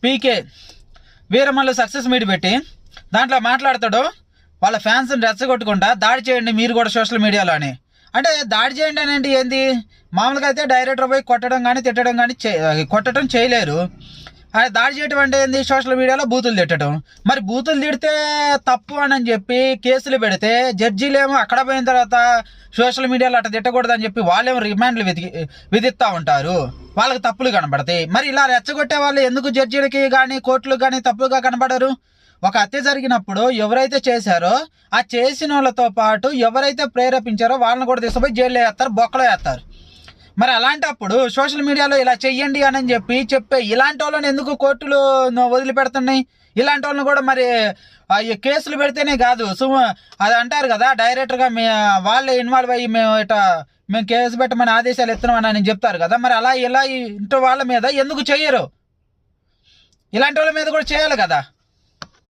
పీకే Veeramallu success meet పెట్టి దాంట్లో మాట్లాడతాడు, వాళ్ళ ఫ్యాన్స్ని రెచ్చగొట్టుకుంటా దాడి చేయండి మీరు కూడా సోషల్ మీడియాలో అని. అంటే దాడి చేయండి అని ఏంది? మామూలుగా అయితే డైరెక్టర్ పోయి కొట్టడం కానీ తిట్టడం కానీ కొట్టడం చేయలేరు. దాడి చేయటం అంటే ఏంది? సోషల్ మీడియాలో బూతులు తిట్టడం. మరి బూతులు తిడితే తప్పు అని చెప్పి కేసులు పెడితే జడ్జీలేమో అక్కడ పోయిన తర్వాత సోషల్ మీడియాలో అట్లా తిట్టకూడదని చెప్పి వాళ్ళేమో రిమాండ్లు విధిస్తూ ఉంటారు. వాళ్ళకి తప్పులు కనబడతాయి. మరి ఇలా రెచ్చగొట్టే వాళ్ళు ఎందుకు జడ్జీలకి కానీ కోర్టులకు కానీ తప్పులుగా కనబడరు? ఒక హత్య జరిగినప్పుడు ఎవరైతే చేశారో ఆ చేసిన వాళ్ళతో పాటు ఎవరైతే ప్రేరేపించారో వాళ్ళని కూడా తీసుకుపోయి జైల్లో వేస్తారు, బొక్కలో వేస్తారు. మరి అలాంటప్పుడు సోషల్ మీడియాలో ఇలా చెయ్యండి అని చెప్పే ఇలాంటి వాళ్ళని ఎందుకు కోర్టులు వదిలిపెడుతున్నాయి? ఇలాంటి వాళ్ళని కూడా మరి కేసులు పెడితేనే కాదు, అది అంటారు కదా డైరెక్ట్గా వాళ్ళే ఇన్వాల్వ్ అయ్యి మేము కేసు పెట్టమని ఆదేశాలు ఎత్తున్నామని చెప్తారు కదా. మరి అలా ఇలా ఇంటి వాళ్ళ మీద ఎందుకు చెయ్యరు? ఇలాంటి వాళ్ళ మీద కూడా చేయాలి కదా.